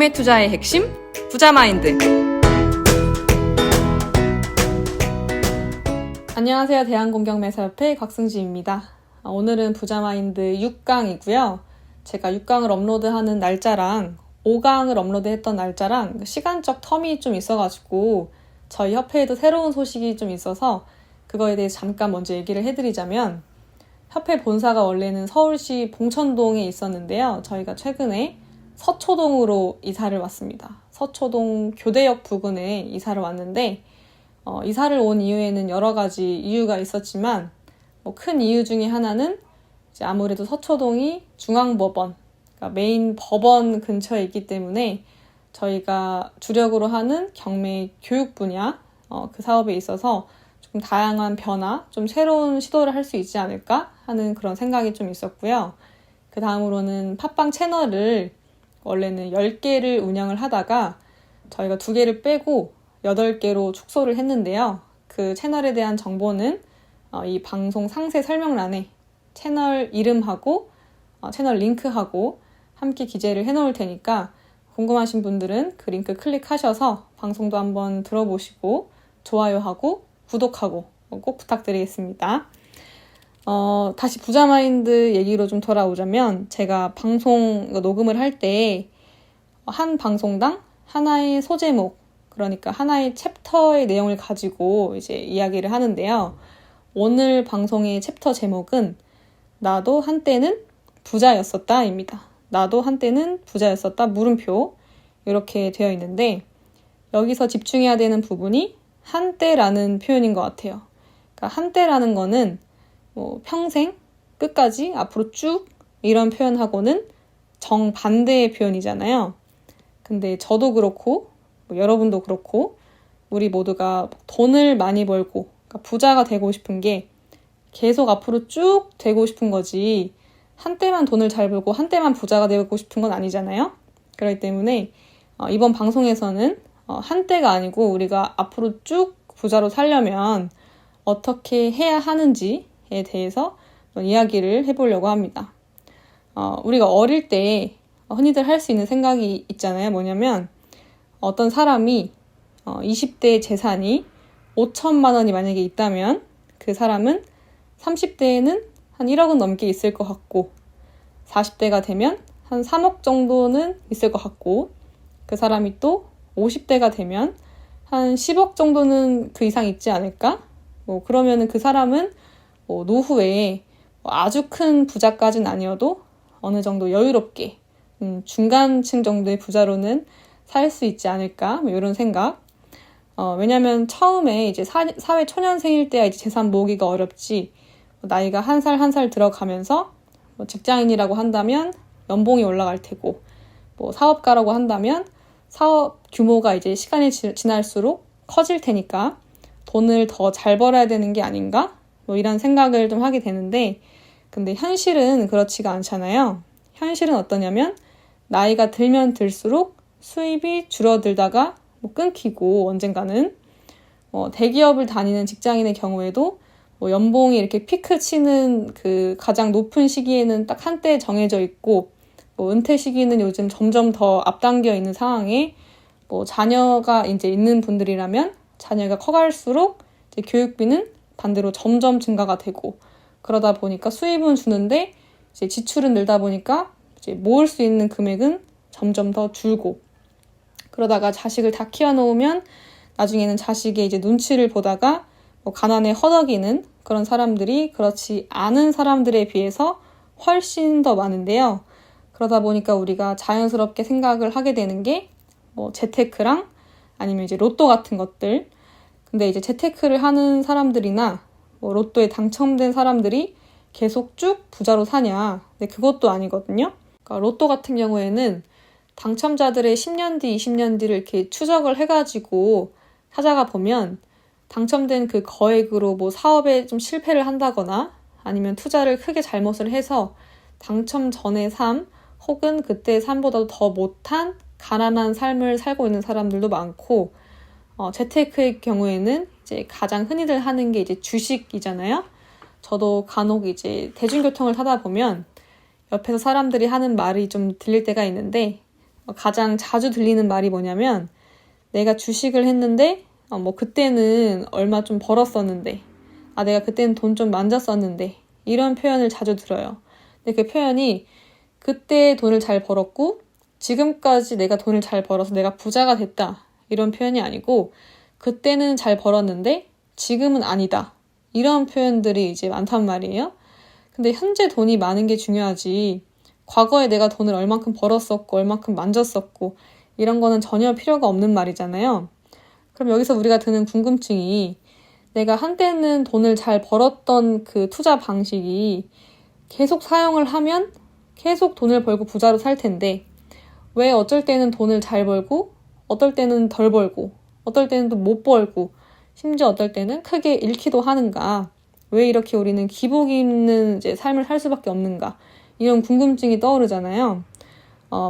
경매 투자의 핵심, 부자마인드. 안녕하세요. 대한공경매사협회 곽승지입니다. 오늘은 부자마인드 6강이고요. 제가 6강을 업로드하는 날짜랑 5강을 업로드했던 날짜랑 시간적 텀이 좀 있어가지고 저희 협회에도 새로운 소식이 좀 있어서 그거에 대해서 잠깐 먼저 얘기를 해드리자면, 협회 본사가 원래는 서울시 봉천동에 있었는데요. 저희가 최근에 서초동으로 이사를 왔습니다. 서초동 교대역 부근에 이사를 왔는데, 이사를 온 이유에는 여러 가지 이유가 있었지만, 큰 이유 중에 하나는 이제 아무래도 서초동이 중앙법원, 그러니까 메인 법원 근처에 있기 때문에 저희가 주력으로 하는 경매 교육 분야, 그 사업에 있어서 좀 다양한 변화, 좀 새로운 시도를 할 수 있지 않을까 하는 그런 생각이 좀 있었고요. 그 다음으로는 팟빵 채널을 원래는 10개를 운영을 하다가 저희가 2개를 빼고 8개로 축소를 했는데요. 그 채널에 대한 정보는 이 방송 상세 설명란에 채널 이름하고 채널 링크하고 함께 기재를 해놓을 테니까 궁금하신 분들은 그 링크 클릭하셔서 방송도 한번 들어보시고 좋아요하고 구독하고 꼭 부탁드리겠습니다. 다시 부자마인드 얘기로 좀 돌아오자면, 제가 방송 녹음을 할 때 한 방송당 하나의 소제목, 그러니까 하나의 챕터의 내용을 가지고 이제 이야기를 하는데요. 오늘 방송의 챕터 제목은 나도 한때는 부자였었다입니다. 나도 한때는 부자였었다 물음표, 이렇게 되어 있는데, 여기서 집중해야 되는 부분이 한때라는 표현인 것 같아요. 그러니까 한때라는 거는 평생, 끝까지, 앞으로 쭉 이런 표현하고는 정반대의 표현이잖아요. 근데 저도 그렇고 여러분도 그렇고 우리 모두가 돈을 많이 벌고, 그러니까 부자가 되고 싶은 게 계속 앞으로 쭉 되고 싶은 거지, 한때만 돈을 잘 벌고 한때만 부자가 되고 싶은 건 아니잖아요. 그렇기 때문에 이번 방송에서는 한때가 아니고 우리가 앞으로 쭉 부자로 살려면 어떻게 해야 하는지에 대해서 이야기를 해보려고 합니다. 우리가 어릴 때 흔히들 할 수 있는 생각이 있잖아요. 뭐냐면, 어떤 사람이 20대 재산이 5천만 원이 만약에 있다면 그 사람은 30대에는 한 1억은 넘게 있을 것 같고, 40대가 되면 한 3억 정도는 있을 것 같고, 그 사람이 또 50대가 되면 한 10억 정도는 그 이상 있지 않을까? 그러면은 그 사람은 노후에 아주 큰 부자까지는 아니어도 어느 정도 여유롭게 중간층 정도의 부자로는 살 수 있지 않을까? 이런 생각. 왜냐면 처음에 이제 사회 초년생일 때야 이제 재산 모으기가 어렵지, 나이가 한 살 한 살 들어가면서 직장인이라고 한다면 연봉이 올라갈 테고, 사업가라고 한다면 사업 규모가 이제 시간이 지날수록 커질 테니까 돈을 더 잘 벌어야 되는 게 아닌가? 이런 생각을 좀 하게 되는데, 근데 현실은 그렇지가 않잖아요. 현실은 어떠냐면, 나이가 들면 들수록 수입이 줄어들다가 끊기고, 언젠가는 대기업을 다니는 직장인의 경우에도 연봉이 이렇게 피크 치는 그 가장 높은 시기에는 딱 한때 정해져 있고, 은퇴 시기는 요즘 점점 더 앞당겨 있는 상황에, 자녀가 이제 있는 분들이라면 자녀가 커갈수록 이제 교육비는 반대로 점점 증가가 되고, 그러다 보니까 수입은 주는데 이제 지출은 늘다 보니까 이제 모을 수 있는 금액은 점점 더 줄고, 그러다가 자식을 다 키워놓으면 나중에는 자식의 이제 눈치를 보다가 가난에 허덕이는 그런 사람들이 그렇지 않은 사람들에 비해서 훨씬 더 많은데요. 그러다 보니까 우리가 자연스럽게 생각을 하게 되는 게 재테크랑 아니면 이제 로또 같은 것들. 근데 이제 재테크를 하는 사람들이나 로또에 당첨된 사람들이 계속 쭉 부자로 사냐? 근데 그것도 아니거든요. 그러니까 로또 같은 경우에는 당첨자들의 10년 뒤, 20년 뒤를 이렇게 추적을 해가지고 찾아가 보면, 당첨된 그 거액으로 사업에 좀 실패를 한다거나 아니면 투자를 크게 잘못을 해서 당첨 전의 삶 혹은 그때의 삶보다도 더 못한 가난한 삶을 살고 있는 사람들도 많고, 재테크의 경우에는 이제 가장 흔히들 하는 게 이제 주식이잖아요. 저도 간혹 이제 대중교통을 타다 보면 옆에서 사람들이 하는 말이 좀 들릴 때가 있는데, 가장 자주 들리는 말이 뭐냐면 내가 주식을 했는데 그때는 얼마 좀 벌었었는데 내가 그때는 돈 좀 만졌었는데 이런 표현을 자주 들어요. 근데 그 표현이 그때 돈을 잘 벌었고 지금까지 내가 돈을 잘 벌어서 내가 부자가 됐다 이런 표현이 아니고 그때는 잘 벌었는데 지금은 아니다 이런 표현들이 이제 많단 말이에요. 근데 현재 돈이 많은 게 중요하지 과거에 내가 돈을 얼만큼 벌었었고 얼만큼 만졌었고 이런 거는 전혀 필요가 없는 말이잖아요. 그럼 여기서 우리가 드는 궁금증이 내가 한때는 돈을 잘 벌었던 그 투자 방식이 계속 사용을 하면 계속 돈을 벌고 부자로 살 텐데 왜 어쩔 때는 돈을 잘 벌고 어떨 때는 덜 벌고 어떨 때는 또 못 벌고 심지어 어떨 때는 크게 잃기도 하는가? 왜 이렇게 우리는 기복 있는 이제 삶을 살 수밖에 없는가? 이런 궁금증이 떠오르잖아요.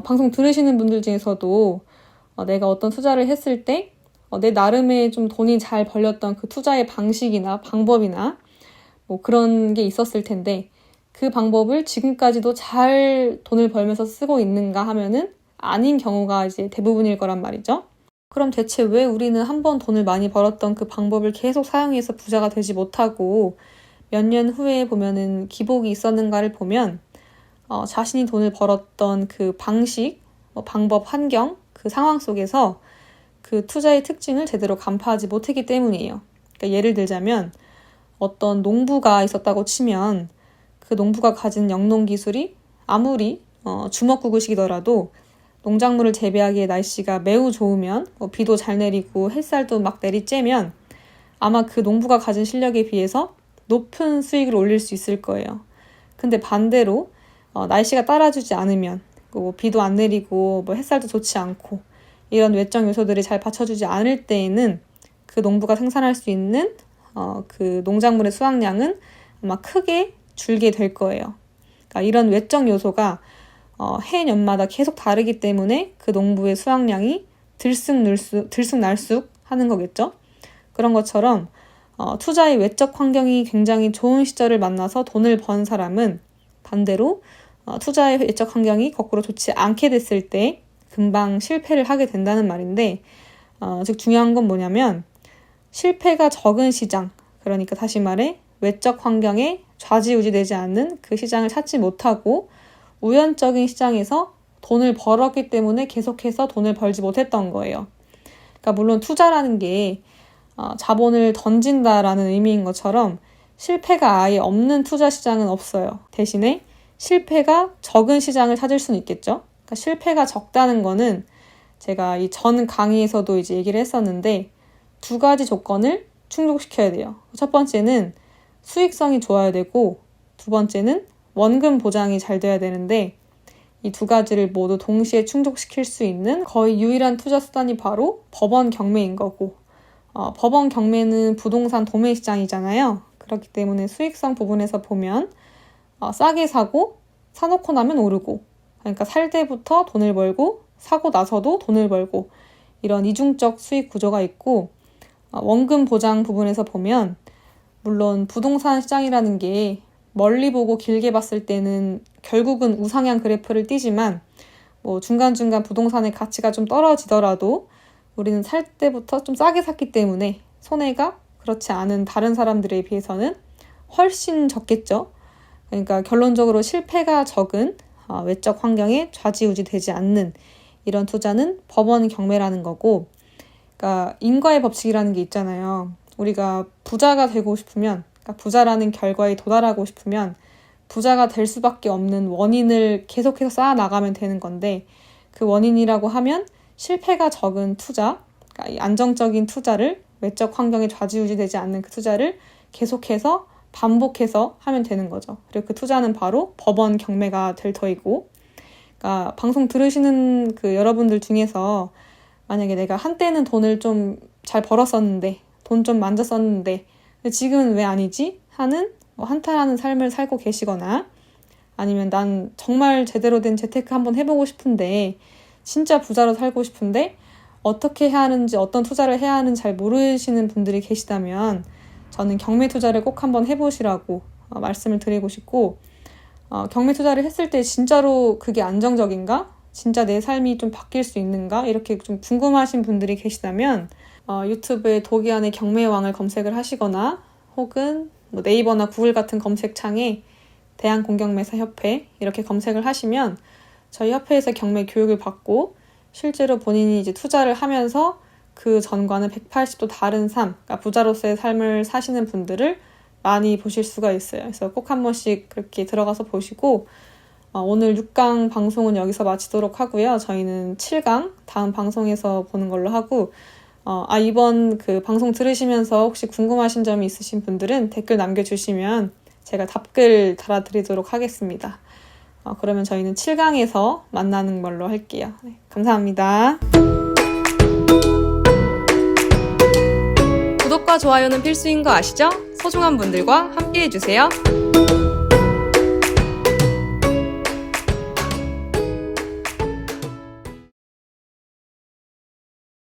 방송 들으시는 분들 중에서도 내가 어떤 투자를 했을 때 내 나름의 좀 돈이 잘 벌렸던 그 투자의 방식이나 방법이나 뭐 그런 게 있었을 텐데 그 방법을 지금까지도 잘 돈을 벌면서 쓰고 있는가 하면은 아닌 경우가 이제 대부분일 거란 말이죠. 그럼 대체 왜 우리는 한번 돈을 많이 벌었던 그 방법을 계속 사용해서 부자가 되지 못하고 몇 년 후에 보면은 기복이 있었는가를 보면 자신이 돈을 벌었던 그 방식, 방법, 환경, 그 상황 속에서 그 투자의 특징을 제대로 간파하지 못했기 때문이에요. 그러니까 예를 들자면 어떤 농부가 있었다고 치면 그 농부가 가진 영농 기술이 아무리 주먹구구식이더라도 농작물을 재배하기에 날씨가 매우 좋으면 비도 잘 내리고 햇살도 막 내리쬐면 아마 그 농부가 가진 실력에 비해서 높은 수익을 올릴 수 있을 거예요. 근데 반대로 날씨가 따라주지 않으면 비도 안 내리고 햇살도 좋지 않고 이런 외적 요소들이 잘 받쳐주지 않을 때에는 그 농부가 생산할 수 있는 그 농작물의 수확량은 아마 크게 줄게 될 거예요. 그러니까 이런 외적 요소가 해년마다 계속 다르기 때문에 그 농부의 수확량이 들쑥날쑥 하는 거겠죠. 그런 것처럼 투자의 외적 환경이 굉장히 좋은 시절을 만나서 돈을 번 사람은 반대로 투자의 외적 환경이 거꾸로 좋지 않게 됐을 때 금방 실패를 하게 된다는 말인데 즉 중요한 건 뭐냐면 실패가 적은 시장, 그러니까 다시 말해 외적 환경에 좌지우지되지 않는 그 시장을 찾지 못하고 우연적인 시장에서 돈을 벌었기 때문에 계속해서 돈을 벌지 못했던 거예요. 그러니까 물론 투자라는 게 자본을 던진다라는 의미인 것처럼 실패가 아예 없는 투자 시장은 없어요. 대신에 실패가 적은 시장을 찾을 수는 있겠죠. 그러니까 실패가 적다는 거는 제가 이 전 강의에서도 이제 얘기를 했었는데 두 가지 조건을 충족시켜야 돼요. 첫 번째는 수익성이 좋아야 되고 두 번째는 원금 보장이 잘 돼야 되는데 이 두 가지를 모두 동시에 충족시킬 수 있는 거의 유일한 투자 수단이 바로 법원 경매인 거고 법원 경매는 부동산 도매 시장이잖아요. 그렇기 때문에 수익성 부분에서 보면 싸게 사고 사놓고 나면 오르고 그러니까 살 때부터 돈을 벌고 사고 나서도 돈을 벌고 이런 이중적 수익 구조가 있고 원금 보장 부분에서 보면 물론 부동산 시장이라는 게 멀리 보고 길게 봤을 때는 결국은 우상향 그래프를 띄지만 중간중간 부동산의 가치가 좀 떨어지더라도 우리는 살 때부터 좀 싸게 샀기 때문에 손해가 그렇지 않은 다른 사람들에 비해서는 훨씬 적겠죠. 그러니까 결론적으로 실패가 적은 외적 환경에 좌지우지 되지 않는 이런 투자는 법원 경매라는 거고, 그러니까 인과의 법칙이라는 게 있잖아요. 우리가 부자가 되고 싶으면, 그러니까 부자라는 결과에 도달하고 싶으면 부자가 될 수밖에 없는 원인을 계속해서 쌓아 나가면 되는 건데 그 원인이라고 하면 실패가 적은 투자, 그러니까 이 안정적인 투자를 외적 환경에 좌지우지 되지 않는 그 투자를 계속해서 반복해서 하면 되는 거죠. 그리고 그 투자는 바로 법원 경매가 될 터이고, 그러니까 방송 들으시는 그 여러분들 중에서 만약에 내가 한때는 돈을 좀 잘 벌었었는데 돈 좀 만졌었는데 근데 지금은 왜 아니지? 하는 한탄하는 삶을 살고 계시거나 아니면 난 정말 제대로 된 재테크 한번 해보고 싶은데 진짜 부자로 살고 싶은데 어떻게 해야 하는지 어떤 투자를 해야 하는지 잘 모르시는 분들이 계시다면 저는 경매 투자를 꼭 한번 해보시라고 말씀을 드리고 싶고 경매 투자를 했을 때 진짜로 그게 안정적인가? 진짜 내 삶이 좀 바뀔 수 있는가? 이렇게 좀 궁금하신 분들이 계시다면 유튜브에 도기안의 경매왕을 검색을 하시거나 혹은 뭐 네이버나 구글 같은 검색창에 대한공경매사협회 이렇게 검색을 하시면 저희 협회에서 경매 교육을 받고 실제로 본인이 이제 투자를 하면서 그 전과는 180도 다른 삶, 그러니까 부자로서의 삶을 사시는 분들을 많이 보실 수가 있어요. 그래서 꼭 한 번씩 그렇게 들어가서 보시고 오늘 6강 방송은 여기서 마치도록 하고요. 저희는 7강 다음 방송에서 보는 걸로 하고 이번 그 방송 들으시면서 혹시 궁금하신 점이 있으신 분들은 댓글 남겨주시면 제가 답글 달아드리도록 하겠습니다. 그러면 저희는 7강에서 만나는 걸로 할게요. 네, 감사합니다. 구독과 좋아요는 필수인 거 아시죠? 소중한 분들과 함께 해주세요.